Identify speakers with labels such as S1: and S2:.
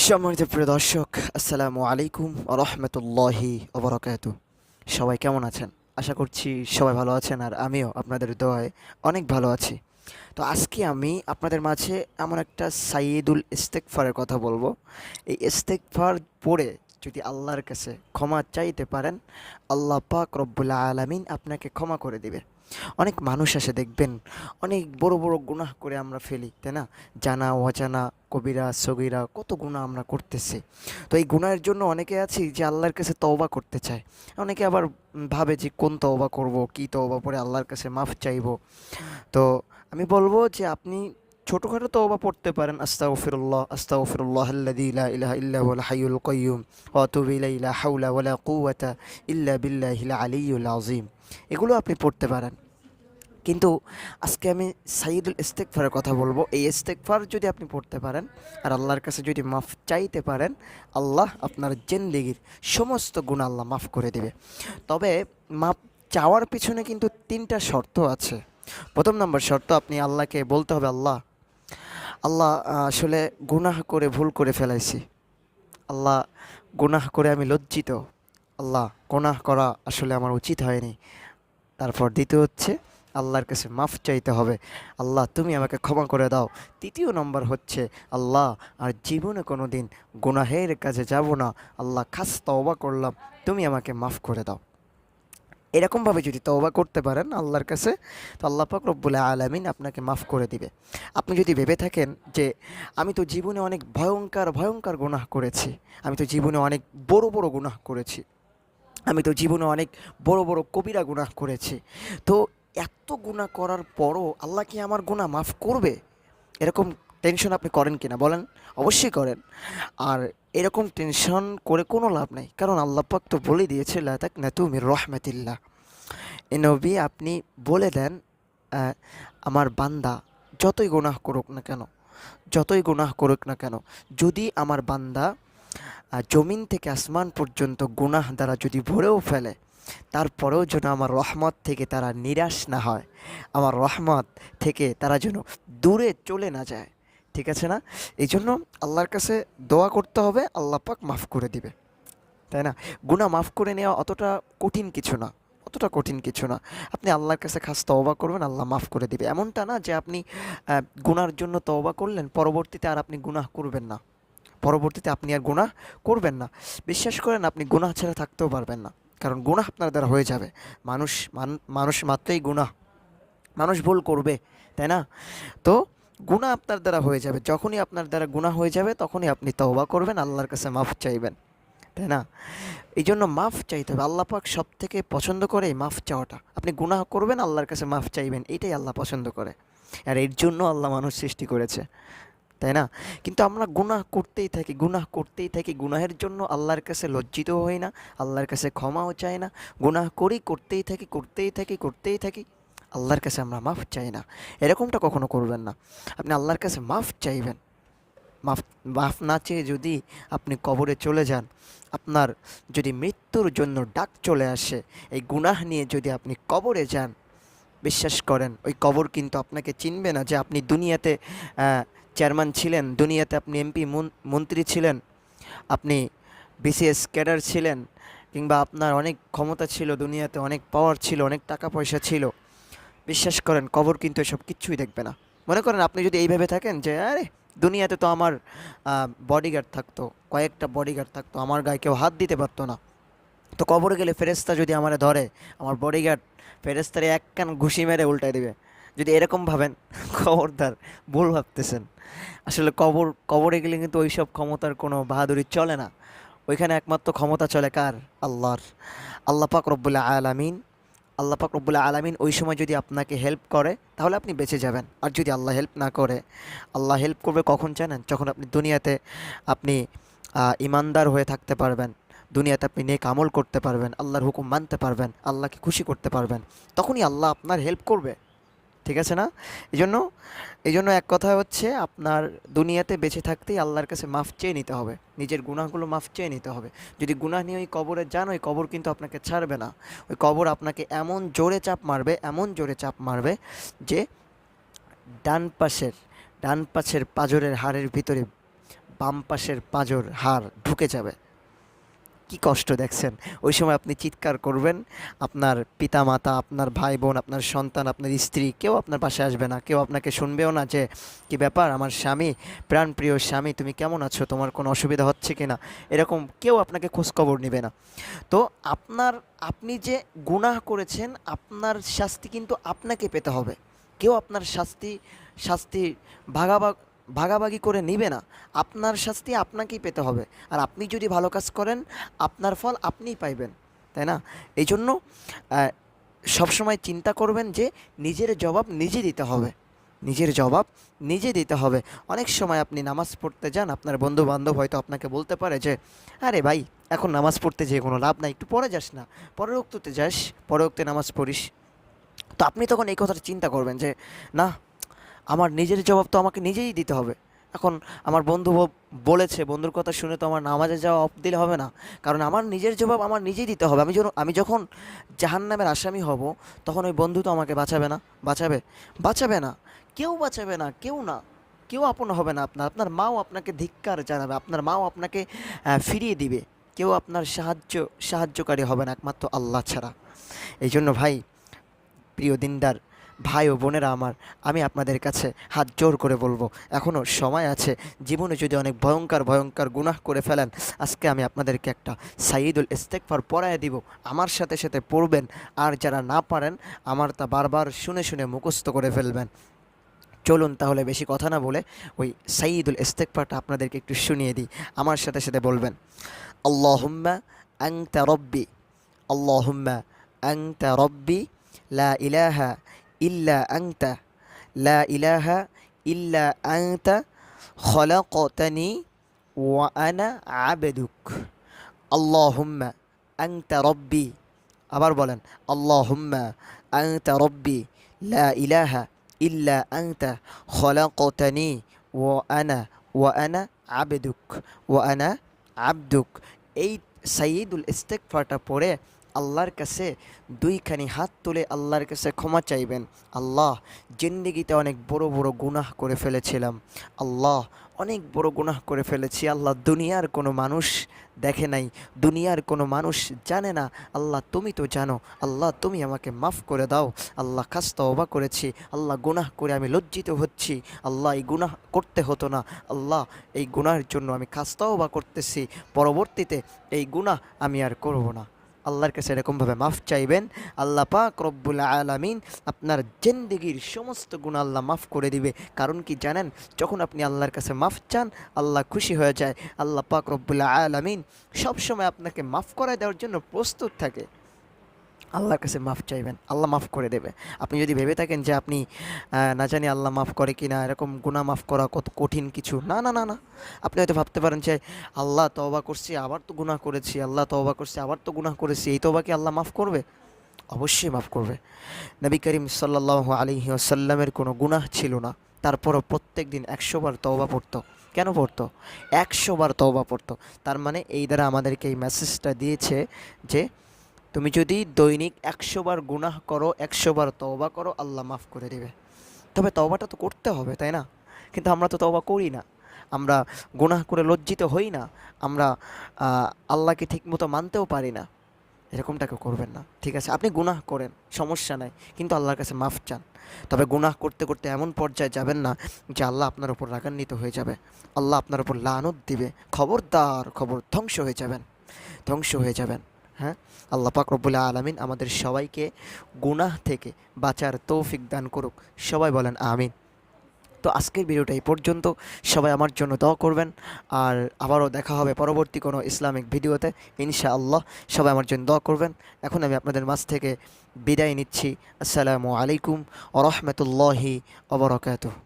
S1: সম্মানিত প্রিয় দর্শক, আসসালামু আলাইকুম ওয়া রাহমাতুল্লাহি ওয়া বারাকাতুহু। সবাই কেমন আছেন? আশা করছি সবাই ভালো আছেন, আর আমিও আপনাদের দোয়ায় অনেক ভালো আছি। তো আজকে আমি আপনাদের মাঝে এমন একটা সাইয়্যিদুল ইস্তেগফারের কথা বলবো। এই ইস্তেগফার পড়ে যদি আল্লাহর কাছে ক্ষমা চাইতে পারেন, আল্লাহ পাক রব্বুল আলামিন আপনাকে ক্ষমা করে দিবে। অনেক মানুষ আসে দেখবেন, অনেক বড় বড় গুনাহ করে আমরা ফেলি, তাই না? জানা অজানা, কবিরা সগীরা কত গুনাহ আমরা করতেছি। তো এই গুনাহের জন্য অনেকে আছি যে আল্লাহর কাছে তওবা করতে চায়। অনেকে আবার ভাবে যে কোন তওবা করব, কি তওবা পড়ে আল্লাহর কাছে মাফ চাইবো। তো আমি বলবো যে আপনি ছোটোখাটো তওবা পড়তে পারেন, আস্তাগফিরুল্লাহ আস্তাগফিরুল্লাহাল্লাযী লা ইলাহা ইল্লা হুয়াল হাইয়ুল কাইয়্যুম ওয়া আতুবু ইলাইহি লা হাওলা ওয়ালা কুওয়াতা ইল্লা বিল্লাহিল আলিয়্যুল আযীম। এগুলো আপনি পড়তে পারেন। কিন্তু আজকে আমি সাইয়্যিদুল ইস্তেগফারের কথা বলবো। এই ইস্তেগফার যদি আপনি পড়তে পারেন আর আল্লাহর কাছে যদি মাফ চাইতে পারেন, আল্লাহ আপনার জিন্দেগির সমস্ত গুনাহ আল্লাহ মাফ করে দিবে। তবে মাপ চাওয়ার পিছনে কিন্তু ৩টা শর্ত আছে। ১ম নাম্বার শর্ত, আপনি আল্লাহকে বলতে হবে, আল্লাহ আল্লাহ আসলে গুনাহ করে ভুল করে ফেলাইছি। আল্লাহ, গুনাহ করে আমি লজ্জিত। আল্লাহ, গুনাহ করা আসলে আমার উচিত হয়নি। তারপর দ্বিতীয় হচ্ছে আল্লাহর কাছে মাফ চাইতে হবে, আল্লাহ তুমি আমাকে ক্ষমা করে দাও। তৃতীয় নম্বর হচ্ছে, আল্লাহ আর জীবনে কোনো দিন গুনাহের কাজে যাব না, আল্লাহ খাস তওবা করলাম, তুমি আমাকে মাফ করে দাও। এরকমভাবে যদি তওবা করতে পারেন আল্লাহর কাছে, তো আল্লাহ পাক রব্বুল আলামিন আপনাকে মাফ করে দিবে। আপনি যদি ভেবে থাকেন যে আমি তো জীবনে অনেক ভয়ঙ্কর ভয়ঙ্কর গুনাহ করেছি, আমি তো জীবনে অনেক বড় বড় গুনাহ করেছি, আমি তো জীবনে অনেক বড় বড় কবিরা গুনাহ করেছি, তো এত গুনাহ করার পরও আল্লাহ কি আমার গুনাহ মাফ করবে? এরকম টেনশন আপনি করেন কিনা বলেন? অবশ্যই করেন। আর এরকম টেনশন করে কোনো লাভ নেই, কারণ আল্লাহ পাক তো বলে দিয়েছে, লা তাকনাতু মির রাহমাতিল্লাহ। এ নবী, আপনি বলে দেন, আহ, আমার বান্দা যতই গুনাহ করুক না কেন, যতই গুনাহ করুক না কেন, যদি আমার বান্দা জমিন থেকে আসমান পর্যন্ত গুনাহ দ্বারা যদি ভরেও ফেলে, তারপরেও যেন আমার রহমত থেকে তারা নিরাশ না হয়, আমার রহমত থেকে তারা যেন দূরে চলে না যায়। ঠিক আছে না? এই জন্য আল্লাহর কাছে দোয়া করতে হবে, আল্লাহ পাক মাফ করে দিবে, তাই না? গুনাহ মাফ করে নেওয়া অতটা কঠিন কিছু না, অতটা কঠিন কিছু না। আপনি আল্লাহর কাছে খাস তওবা করবেন, আল্লাহ মাফ করে দিবে। এমনটা না যে আপনি গুনার জন্য তওবা করলেন, পরবর্তীতে আর আপনি গুনাহ করবেন না, পরবর্তীতে আপনি আর গুনাহ করবেন না। বিশ্বাস করেন, আপনি গুনাহ ছাড়া থাকতেও পারবেন না, কারণ গুনাহ আপনার দ্বারা হয়ে যাবে। মানুষ মাত্রই গুনাহ, মানুষ ভুল করবে, তাই না? তো গুনাহ আপনার দ্বারা হয়ে যাবে। যখনই আপনার দ্বারা গুনাহ হয়ে যাবে, তখনই আপনি তওবা করবেন, আল্লাহর কাছে মাফ চাইবেন, তাই না? এই জন্য মাফ চাইতে হবে। আল্লাহ পাক সব থেকে পছন্দ করে এই মাফ চাওয়াটা। আপনি গুনাহ করবেন, আল্লাহর কাছে মাফ চাইবেন, এটাই আল্লাহ পছন্দ করে। আর এর জন্য আল্লাহ মানুষ সৃষ্টি করেছে, তাই না? কিন্তু আমরা গুনাহ করতেই থাকি, গুনাহ করতেই থাকি, গুনাহের জন্য আল্লাহর কাছে লজ্জিত হই না, আল্লাহর কাছে ক্ষমাও চাই না, গুনাহ করি, করতেই থাকি, করতেই থাকি, করতেই থাকি, আল্লাহর কাছে আমরা মাফ চাই না। এরকমটা কখনো করবেন না। আপনি আল্লাহর কাছে মাফ চাইবেন। মাফ মাফ না চেয়ে যদি আপনি কবরে চলে যান, আপনার যদি মৃত্যুর জন্য ডাক চলে আসে, এই গুনাহ নিয়ে যদি আপনি কবরে যান, বিশ্বাস করেন ওই কবর কিন্তু আপনাকে চিনবে না যে আপনি দুনিয়াতে চেয়ারম্যান ছিলেন, দুনিয়াতে আপনি এমপি মন্ত্রী ছিলেন, আপনি বিসিএস ক্যাডার ছিলেন, কিংবা আপনার অনেক ক্ষমতা ছিল, দুনিয়াতে অনেক পাওয়ার ছিল, অনেক টাকা পয়সা ছিল। বিশ্বাস করেন কবর কিন্তু এসব কিচ্ছুই দেখবে না। মনে করেন আপনি যদি এইভাবে থাকেন যে আরে দুনিয়াতে তো আমার বডিগার্ড থাকতো, কয়েকটা বডিগার্ড থাকতো, আমার গায়ে কেউ হাত দিতে পারতো না, তো কবরে গেলে ফেরেশতা যদি আমারে ধরে, আমার বডিগার্ড ফেরেশতারে এক কান ঘুষি মেরে উল্টায় দিবে। যদি এরকম ভাবেন, খবরদার, ভুল ভাবতেছেন। আসলে কবরে গেলে কিন্তু ওইসব ক্ষমতার কোনো বাহাদুরি চলে না। ওইখানে একমাত্র ক্ষমতা চলে কার? আল্লাহর। আল্লাহ পাক রব্বুল আলামিন, আল্লাহ পাক রব্বুল আলামিন ওই সময় যদি আপনাকে হেল্প করে, তাহলে আপনি বেঁচে যাবেন। আর যদি আল্লাহ হেল্প না করে, আল্লাহ হেল্প করবে কখন জানেন? যখন আপনি দুনিয়াতে আপনি ইমানদার হয়ে থাকতে পারবেন, দুনিয়াতে আপনি নেক আমল করতে পারবেন, আল্লাহর হুকুম মানতে পারবেন, আল্লাহকে খুশি করতে পারবেন, তখনই আল্লাহ আপনার হেল্প করবে। ঠিক আছে না? এই জন্য এক কথা হচ্ছে, আপনার দুনিয়াতে বেঁচে থাকতেই আল্লাহর কাছে মাফ চেয়ে নিতে হবে, নিজের গুনাহগুলো মাফ চেয়ে নিতে হবে। যদি গুনাহ নিয়ে ওই কবরে যান, ওই কবর কিন্তু আপনাকে ছাড়বে না। ওই কবর আপনাকে এমন জোরে চাপ মারবে, এমন জোরে চাপ মারবে যে ডান পাশের ডান পাশের পাঁজরের হাড়ের ভিতরে বাম পাশের পাঁজর হাড় ঢুকে যাবে। কি কষ্ট দেখছেন! ওই সময় আপনি চিৎকার করবেন, আপনার পিতামাতা, আপনার ভাই বোন, আপনার সন্তান, আপনার স্ত্রী কেউ আপনার পাশে আসবে না, কেউ আপনাকে শুনবেও না যে কি ব্যাপার আমার স্বামী, প্রাণপ্রিয় স্বামী, তুমি কেমন আছো, তোমার কোনো অসুবিধা হচ্ছে কি না, এরকম কেউ আপনাকে খোঁজখবর নেবে না। তো আপনি যে গুনাহ করেছেন, আপনার শাস্তি কিন্তু আপনাকে পেতে হবে। কেউ আপনার শাস্তি শাস্তি ভাগাভাগ ভাগাভাগি করে নিবে না। আপনার শাস্তি আপনাকেই পেতে হবে। আর আপনি যদি ভালো কাজ করেন, আপনার ফল আপনিই পাইবেন, তাই না? এই জন্য সবসময় চিন্তা করবেন যে নিজের জবাব নিজে দিতে হবে। নিজের জবাব নিজে দিতে হবে। অনেক সময় আপনি নামাজ পড়তে যান, আপনার বন্ধু বান্ধব হয়তো আপনাকে বলতে পারে যে আরে ভাই, এখন নামাজ পড়তে যেয়ে কোনো লাভ নাই, একটু পরে যাস না, পরের ওক্ততে যাস, পরের ওক্তে নামাজ পড়িস। তো আপনি তখন এই কথাটা চিন্তা করবেন যে না, আমার নিজের জবাব তো আমাকে নিজেই দিতে হবে। এখন আমার বন্ধু বলেছে, বন্ধুর কথা শুনে তো আমার নামাজে যাওয়া অফ দিলে হবে না, কারণ আমার নিজের জবাব আমার নিজেই দিতে হবে। আমি যখন জাহান্নামের আসামি হব, তখন ওই বন্ধু তো আমাকে বাঁচাবে না। বাঁচাবে? বাঁচাবে না। কেউ বাঁচাবে না, কেউ না। কেউ আপন হবে না আপনার। আপনার মাও আপনাকে ধিক্কার জানাবে, আপনার মাও আপনাকে ফিরিয়ে দিবে। কেউ আপনার সাহায্যকারী হবে না একমাত্র আল্লাহ ছাড়া। এই জন্য ভাই, প্রিয় দিনদার ভাই ও বোনেরা আমার, আমি আপনাদের কাছে হাত জোর করে বলবো, এখনও সময় আছে। জীবনে যদি অনেক ভয়ঙ্কর ভয়ঙ্কর গুনাহ করে ফেলেন, আজকে আমি আপনাদেরকে একটা সাইয়্যিদুল ইস্তেগফার পড়ায় দিব, আমার সাথে সাথে পড়বেন। আর যারা না পারেন, আমার তা বারবার শুনে শুনে মুখস্থ করে ফেলবেন। চলুন তাহলে বেশি কথা না বলে ওই সাইয়্যিদুল ইস্তেগফারটা আপনাদেরকে একটু শুনিয়ে দিই। আমার সাথে সাথে বলবেন, আল্লাহুম্মা আনতা রব্বি, আল্লাহুম্মা আনতা রব্বি, লা ইলাহা ইল্লা আনতা, লা ইলাহা ইল্লা আনতা, খলাকতানি ওয়া আনা আবদুক, আল্লাহুম্মা আনতা রব্বি। আবার বলেন, আল্লাহুম্মা আনতা রব্বি, লা ইলাহা ইল্লা আনতা, খলাকতানি ওয়া আনা আবদুক, ওয়া আনা আবদুক। এই সাইয়্যিদুল ইস্তেগফারটা পড়ে আল্লাহর কাছে দুইখানি হাত তুলে আল্লাহর কাছে ক্ষমা চাইবেন। আল্লাহ, জিন্দেগিতে অনেক বড় বড় গুনাহ করে ফেলেছিলাম। আল্লাহ, অনেক বড় গুনাহ করে ফেলেছি। আল্লাহ, দুনিয়ার কোনো মানুষ দেখে নাই, দুনিয়ার কোনো মানুষ জানে না। আল্লাহ, তুমি তো জানো। আল্লাহ, তুমি আমাকে মাফ করে দাও। আল্লাহ, খাস তওবা করেছি। আল্লাহ, গুনাহ করে আমি লজ্জিত হচ্ছি। আল্লাহ, এই গুনাহ করতে হতো না। আল্লাহ, এই গুনাহের জন্য আমি খাস তওবা করতেছি। পরবর্তীতে এই গুনাহ আমি আর করব না। আল্লাহর কাছে এরকমভাবে মাফ চাইবেন। আল্লাহ পাক রব্বুল আলামিন আপনার জিন্দেগির সমস্ত গুনাহ আল্লাহ মাফ করে দিবে। কারণ কি জানেন? যখন আপনি আল্লাহর কাছে মাফ চান, আল্লাহ খুশি হয়ে যায়। আল্লাহ পাক রব্বুল আলামিন সবসময় আপনাকে মাফ করে দেওয়ার জন্য প্রস্তুত থাকে। আল্লাহর কাছে মাফ চাইবেন, আল্লাহ মাফ করে দেবে। আপনি যদি ভেবে থাকেন যে আপনি না জানি আল্লাহ মাফ করে কি না, এরকম গুনাহ মাফ করা কত কঠিন কিছু, না না না না। আপনি হয়তো ভাবতে পারেন যে আল্লাহ, তওবা করছি আবার তো গুনাহ করেছি, আল্লাহ তওবা করছি আবার তো গুনাহ করেছি, এই তওবা কি আল্লাহ মাফ করবে? অবশ্যই মাফ করবে। নবী করিম সাল্লাল্লাহু আলাইহি ওয়াসাল্লামের কোনো গুনাহ ছিল না, তারপরও প্রত্যেক দিন 100 বার তওবা পড়তো। কেন পড়তো? 100 বার তওবা পড়তো। তার মানে এই দ্বারা আমাদেরকে এই মেসেজটা দিয়েছে যে তুমি যদি দৈনিক 100 বার গুনাহ করো, 100 বার তওবা করো, আল্লাহ মাফ করে দেবে। তবে তওবাটা তো করতে হবে, তাই না? কিন্তু আমরা তো তওবা করি না। আমরা গুনাহ করে লজ্জিত হই না। আমরা আল্লাহকে ঠিকমতো মানতেও পারি না। এরকমটা কেউ করবেন না, ঠিক আছে? আপনি গুনাহ করেন, সমস্যা নাই, কিন্তু আল্লাহর কাছে মাফ চান। তবে গুনাহ করতে করতে এমন পর্যায়ে যাবেন না যে আল্লাহ আপনার উপর রাগান্বিত হয়ে যাবে, আল্লাহ আপনার উপর লানত দিবে। খবরদার, ধ্বংস হয়ে যাবেন, ধ্বংস হয়ে যাবেন। হ্যাঁ, আল্লাহ পাক রব্বুল আলামিন আমাদের সবাইকে গুনাহ থেকে বাঁচার তৌফিক দান করুক। সবাই বলেন আমিন। তো আজকের ভিডিওটা এই পর্যন্ত। সবাই আমার জন্য দোয়া করবেন। আর আবারও দেখা হবে পরবর্তী কোনো ইসলামিক ভিডিওতে ইনশাআল্লাহ। সবাই আমার জন্য দোয়া করবেন। এখন আমি আপনাদের মাঝ থেকে বিদায় নিচ্ছি। আসসালামু আলাইকুম ওয়া রাহমাতুল্লাহি ওয়া বারাকাতুহু।